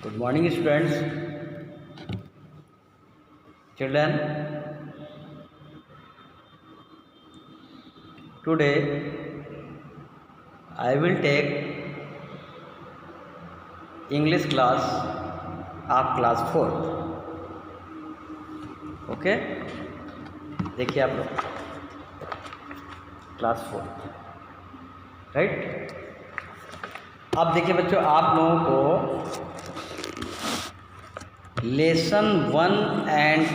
Good morning, students. Children, today I will take English class of class 4. Okay, देखिए आप लोग class 4, right. अब देखिए बच्चों, आप लोगों को lesson 1 and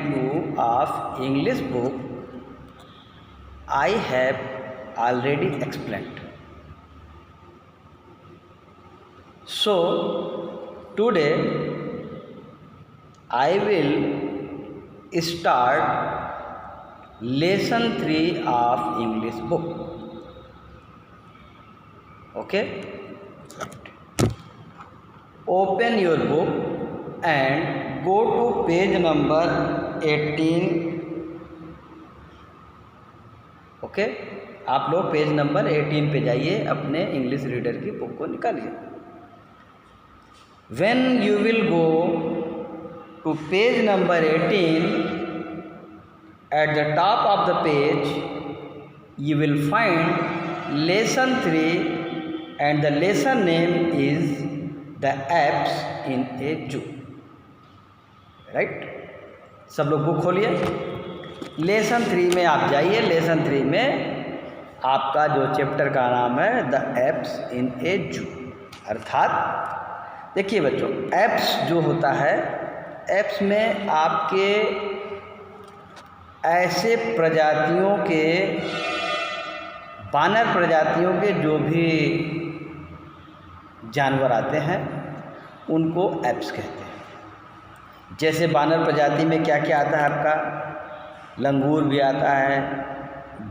2 of English book I have already explained. So today I will start lesson 3 of English book. Okay, open your book and go to page number 18. Okay, आप लोग पेज नंबर 18 पे जाइए, अपने इंग्लिश रीडर की book को निकालिए। When you will go to page number 18, at the top of the page you will find lesson 3 and the lesson name is The Apes in a Zoo, right. सब लोग book खोलिए, lesson 3 में आप जाइए। Lesson 3 में आपका जो chapter का नाम है द एप्स इन ए जू, अर्थात देखिए बच्चों, एप्स जो होता है, एप्स में आपके ऐसे प्रजातियों के, बानर प्रजातियों के जो भी जानवर आते हैं उनको एप्स कहते हैं। जैसे बानर प्रजाति में क्या क्या आता है आपका, लंगूर भी आता है,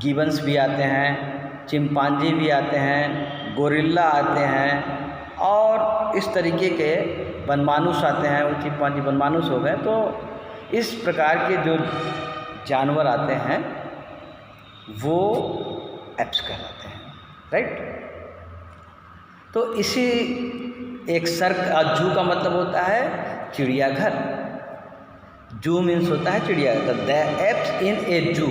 गिबन्स भी आते हैं, चिंपांजी भी आते हैं, गोरिल्ला आते हैं, और इस तरीके के बनमानुस आते हैं। वो चिंपांजी बनमानुस हो गए। तो इस प्रकार के जो जानवर आते हैं वो एप्स कहलाते हैं, राइट। तो इसी एक जू का मतलब होता है चिड़ियाघर। जू मीन्स होता है चिड़ियाघर। द एप्स इन ए जू,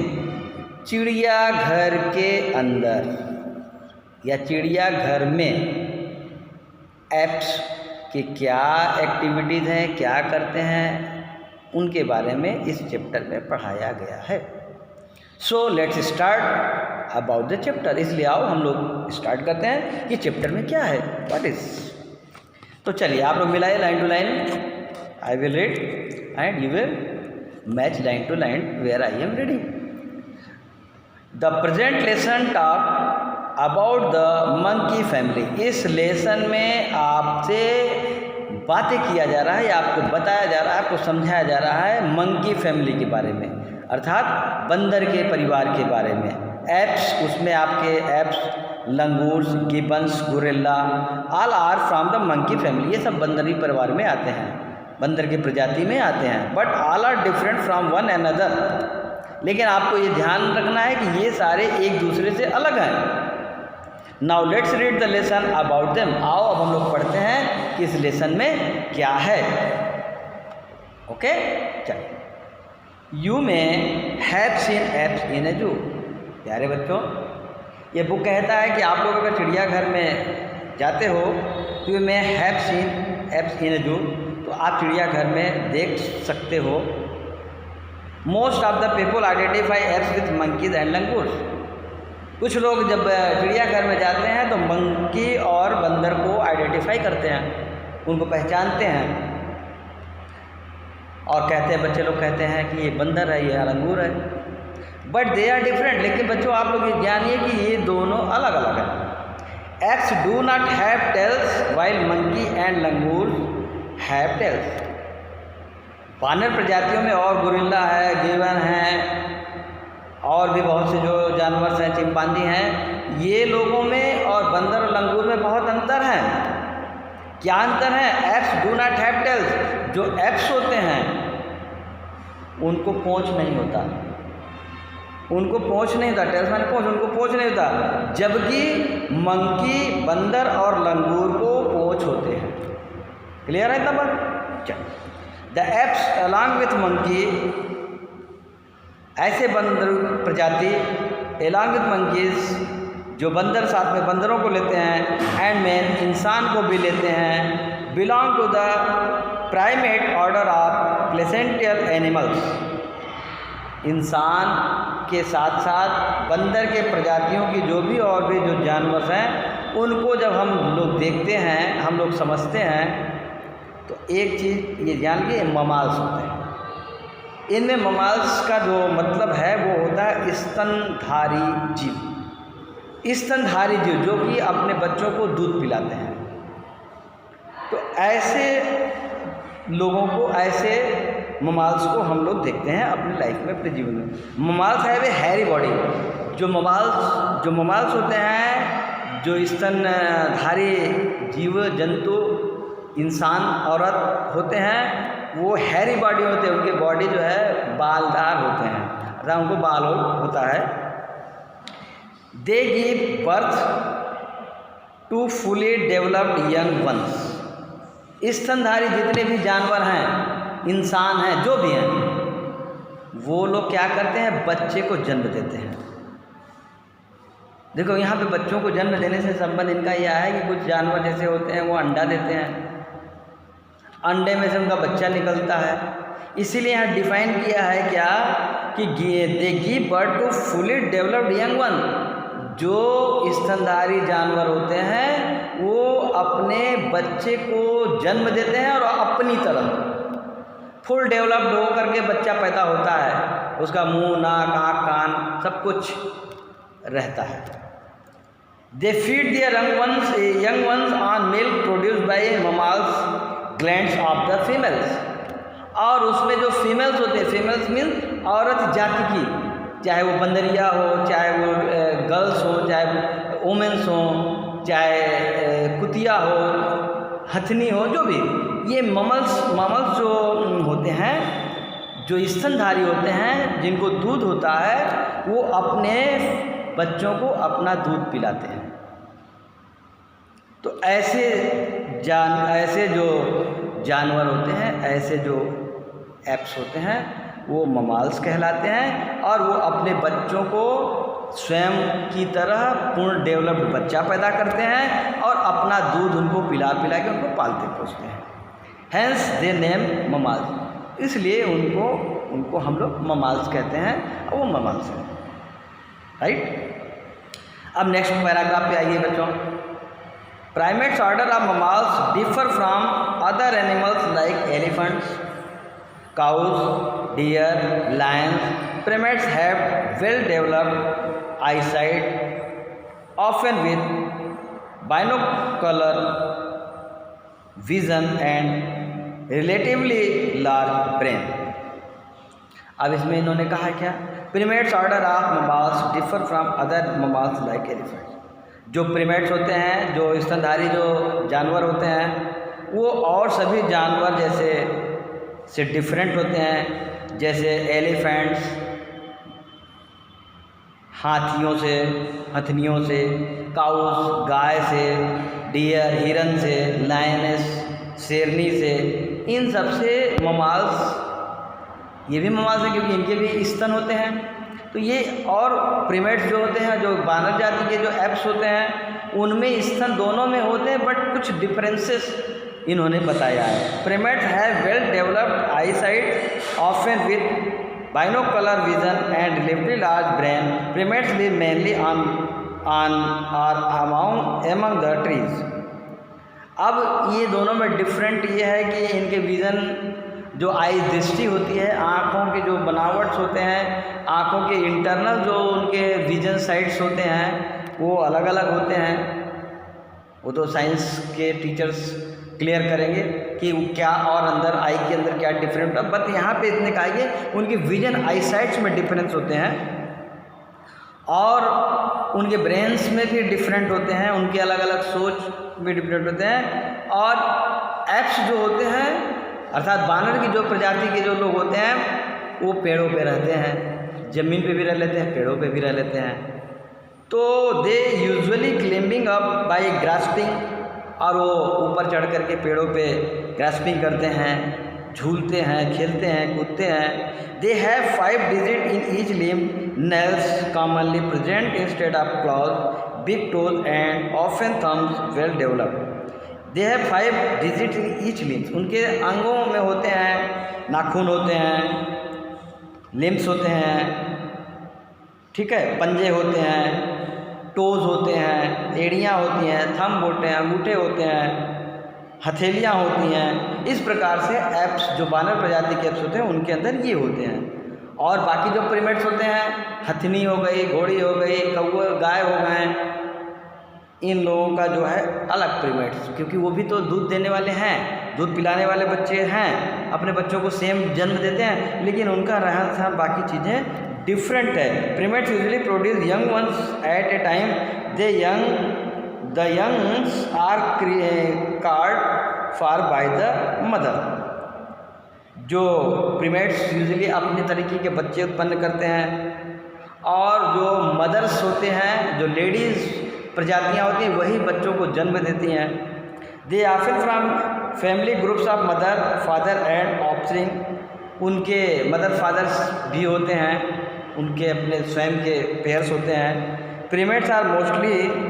चिड़ियाघर के अंदर या चिड़ियाघर में एप्स के क्या एक्टिविटीज़ हैं, क्या करते हैं, उनके बारे में इस चैप्टर में पढ़ाया गया है। So let's start about the chapter. इसलिए आओ हम लोग स्टार्ट करते हैं कि चैप्टर में क्या है, व्हाट इज। तो चलिए आप लोग मिलाइए line to line. I will read and you will match line to line where I am reading. The present lesson talk about the monkey family. इस लेसन में आपसे बातें किया जा रहा है या आपको बताया जा रहा है, आपको समझाया जा रहा है मंकी फैमिली के बारे में, अर्थात बंदर के परिवार के बारे में। एप्स, उसमें आपके apes, langurs, gibbons, gorilla, all are from the monkey family. ये सब बंदरी परिवार में आते हैं, बंदर की प्रजाति में आते हैं। But all are different from one another. लेकिन आपको ये ध्यान रखना है कि ये सारे एक दूसरे से अलग हैं। Now let's read the lesson about them. आओ अब हम लोग पढ़ते हैं कि इस लेसन में क्या है। ओके, चलिए। यू में हैव सीन एप्स इन ए जू। प्यारे बच्चों, ये बुक कहता है कि आप लोग अगर चिड़ियाघर में जाते हो तो में हैव सीन एप्स इन ए जू, तो आप चिड़ियाघर में देख सकते हो। Most of the people identify apps with monkeys and langurs. कुछ लोग जब चिड़ियाघर में जाते हैं तो मंकी और बंदर को आइडेंटिफाई करते हैं, उनको पहचानते हैं और कहते हैं, बच्चे लोग कहते हैं कि ये बंदर है, ये लंगूर है। But they are different. लेकिन बच्चों आप लोग ये जानिए कि ये दोनों अलग अलग हैं। Apes do not have tails while monkey and langur have tails. बानर प्रजातियों में और गोरिल्ला है, गिबन है, और भी बहुत से जो जानवर हैं, चिंपांजी हैं, ये लोगों में और बंदर और लंगूर में बहुत अंतर है। क्या अंतर है? Apes do not have tails. जो एप्स होते हैं उनको पूंछ नहीं होता, उनको पूँछ नहीं होता, टेल्स माने पूँछ, उनको पूँछ नहीं होता, जबकि मंकी, बंदर और लंगूर को पूँछ होते हैं। क्लियर है तब? चलो, the apps along with monkey, ऐसे बंदर प्रजाति अलॉन्ग विथ मंकीज, जो बंदर साथ में बंदरों को लेते हैं, एंड मैन, इंसान को भी लेते हैं, belong to the primate order of placental animals. इंसान के साथ साथ बंदर के प्रजातियों की जो भी और भी जो जानवर हैं, उनको जब हम लोग देखते हैं, हम लोग समझते हैं, तो एक चीज़ ये जान के ममाल्स होते हैं। इनमें ममाल्स का जो मतलब है वो होता है स्तनधारी जीव। स्तनधारी जीव जो कि अपने बच्चों को दूध पिलाते हैं। तो ऐसे लोगों को, ऐसे ममाल्स को हम लोग देखते हैं अपनी लाइफ में, अपने जीवन में। ममाल्स है वे हैरी बॉडी। जो ममाल्स होते हैं, जो स्तनधारी जीव जंतु, इंसान, औरत होते हैं, वो हैरी बॉडी होते हैं। उनके बॉडी जो है बालदार होते हैं, अर्थात उनको बाल होता है। They give birth to fully developed young ones. स्तनधारी जितने भी जानवर हैं, इंसान हैं, जो भी हैं, वो लोग क्या करते हैं, बच्चे को जन्म देते हैं। देखो यहाँ पे बच्चों को जन्म देने से संबंध इनका यह है कि कुछ जानवर जैसे होते हैं वो अंडा देते हैं, अंडे में से उनका बच्चा निकलता है। इसीलिए यहाँ डिफाइन किया है क्या कि they give birth to fully developed young one. जो स्तनधारी जानवर होते हैं वो अपने बच्चे को जन्म देते हैं और अपनी तरह फुल डेवलप्ड हो करके बच्चा पैदा होता है। उसका मुंह, नाक, आँख, कान सब कुछ रहता है। They feed their young ones on milk produced by mammals glands of the females. और उसमें जो फीमेल्स होते हैं, फीमेल्स मीन औरत जाति की, चाहे वो बंदरिया हो, चाहे वो गर्ल्स हो, चाहे वुमेन्स हो, चाहे कुतिया हो, हथनी हो, जो भी ये ममल्स जो होते हैं, जो स्तनधारी होते हैं, जिनको दूध होता है, वो अपने बच्चों को अपना दूध पिलाते हैं। तो ऐसे जो जानवर होते हैं, ऐसे जो एप्स होते हैं, वो ममाल्स कहलाते हैं। और वो अपने बच्चों को स्वयं की तरह पूर्ण डेवलप्ड बच्चा पैदा करते हैं और अपना दूध उनको पिला के उनको पालते पोसते हैं। हैंस दे नेम ममाल्स, इसलिए उनको हम लोग ममाल्स कहते हैं और वो ममाल्स हैं, राइट। अब नेक्स्ट पैराग्राफ पे आइए बच्चों। Primates order of mammals differ from other animals like elephants, cows, deer, lions. Primates have well-developed eyesight, often with binocular vision and relatively large brain. अब इसमें इन्होंने कहा क्या, primates order of mammals differ from other mammals like elephants. जो primates होते हैं, जो स्तनधारी जो जानवर होते हैं, वो और सभी जानवर जैसे से डिफरेंट होते हैं। जैसे एलिफेंट्स हाथियों से, हथनियों से, काउस गाय से, डियर हिरन से, लायनेस शेरनी से, इन सब से ममाल्स, ये भी ममाल्स हैं क्योंकि इनके भी स्तन होते हैं। तो ये और प्रीमेट्स जो होते हैं, जो बानर जाति के जो एप्स होते हैं, उनमें स्तन दोनों में होते हैं, बट कुछ डिफरेंसेस इन्होंने बताया है। Primates have well developed eyesight often with binocular vision and relatively large brain. Primates live mainly on और अमंग द ट्रीज। अब ये दोनों में डिफरेंट ये है कि इनके विज़न, जो आई दृष्टि होती है, आँखों के जो बनावट्स होते हैं, आँखों के इंटरनल जो उनके विजन साइट्स होते हैं, वो अलग अलग होते हैं। वो तो साइंस के टीचर्स क्लियर करेंगे कि क्या और अंदर आई के अंदर क्या डिफरेंट है। बट यहाँ पे इतने कहा कि उनके विजन आई साइट्स में डिफरेंस होते हैं और उनके ब्रेन्स में भी डिफरेंट होते हैं, उनके अलग अलग सोच भी डिफरेंट होते हैं। और एप्स जो होते हैं, अर्थात बानर की जो प्रजाति के जो लोग होते हैं, वो पेड़ों पे रहते हैं, ज़मीन पे भी रह लेते हैं, पेड़ों पे भी रह लेते हैं। तो they usually climbing up by grasping, और वो ऊपर चढ़ कर के पेड़ों पे ग्रास्पिंग करते हैं, झूलते हैं, खेलते हैं, कूदते हैं। They have 5 digit in each limb, nails commonly present instead of claws, big toes and often thumbs well developed. They have 5 digit in each limb, उनके अंगों में होते हैं, नाखून होते हैं, लिम्स होते हैं, ठीक है, पंजे होते हैं, टोज होते हैं, एड़ियाँ होती हैं, थंब होते हैं, अंगूठे होते हैं, हथेलियाँ होती हैं। इस प्रकार से एप्स जो बानर प्रजाति के एप्स होते हैं उनके अंदर ये होते हैं। और बाकी जो प्रीमेट्स होते हैं, हथनी हो गई, घोड़ी हो गई, कौवे, गाय हो गए, इन लोगों का जो है अलग प्रीमेट्स, क्योंकि वो भी तो दूध देने वाले हैं, दूध पिलाने वाले बच्चे हैं, अपने बच्चों को सेम जन्म देते हैं, लेकिन उनका रहन सहन बाकी चीज़ें डिफरेंट है। Primates usually produce young ones at a time, the youngs are cared for by the mother. जो प्रीमेट्स यूजुअली अपने तरीके के बच्चे उत्पन्न करते हैं, और जो मदर्स होते हैं, जो लेडीज़ प्रजातियां होती हैं, वही बच्चों को जन्म देती हैं। They often from family groups of mother, father and offspring. उनके मदर फादर्स भी होते हैं, उनके अपने स्वयं के पेयर्स होते हैं। Primates are mostly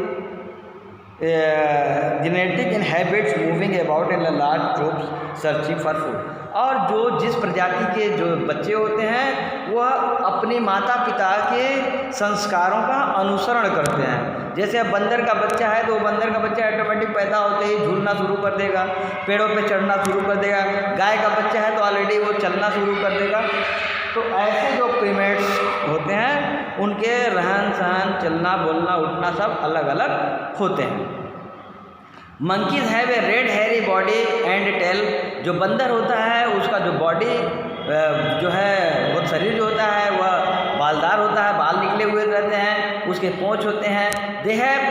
genetic in habits, moving about in large troops searching for food. और जो जिस प्रजाति के जो बच्चे होते हैं वह अपने माता पिता के संस्कारों का अनुसरण करते हैं। जैसे अब बंदर का बच्चा है तो बंदर का बच्चा ऑटोमेटिक पैदा होते ही झूलना शुरू कर देगा, पेड़ों पे चढ़ना शुरू कर देगा। गाय का बच्चा है तो ऑलरेडी वो चलना शुरू कर देगा। तो ऐसे जो प्रीमेट्स होते हैं उनके रहन सहन, चलना बोलना, उठना सब अलग अलग होते हैं। Monkeys have a red hairy body and tail. जो बंदर होता है उसका जो बॉडी जो है वो शरीर जो होता है वह बालदार होता है, बाल निकले हुए रहते हैं, उसके पूंछ होते हैं। They have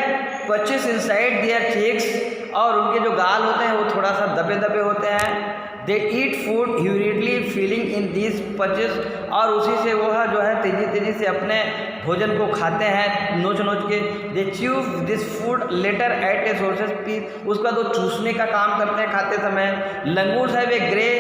pouches inside their cheeks, और उनके जो गाल होते हैं वो थोड़ा सा दबे दबे होते हैं। They eat food hurriedly filling in these pouches, और उसी से वह जो है तेज़ी तेज़ी से अपने भोजन को खाते हैं नोच नोच के। They chew this food later at a sources piece, उसका तो चूसने का काम करते हैं खाते समय। लंगूर हैव ए ग्रे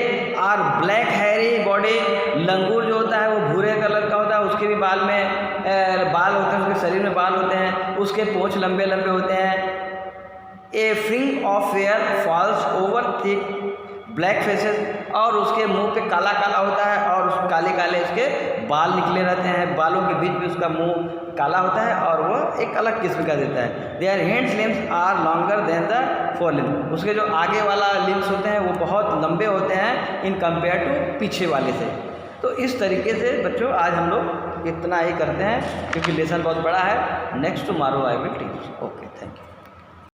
और ब्लैक हैरी बॉडी। लंगूर जो होता है वो भूरे कलर का होता है, उसके भी बाल में बाल होते हैं, उसके शरीर में बाल होते हैं, उसके पूंछ लंबे लंबे होते हैं। A fringe of hair falls over thick black faces, और उसके मुंह पे काला काला होता है और उस काले काले उसके बाल निकले रहते हैं, बालों के बीच में उसका मुंह काला होता है और वो एक अलग किस्म का देता है। Their hands limbs are longer than the fore limbs, उसके जो आगे वाला लिम्स होते हैं वो बहुत लंबे होते हैं इन कंपेयर टू पीछे वाले से। तो इस तरीके से बच्चों आज हम लोग इतना ही करते हैं क्योंकि लेसन बहुत बड़ा है। Next tomorrow I will teach. Okay, thank you.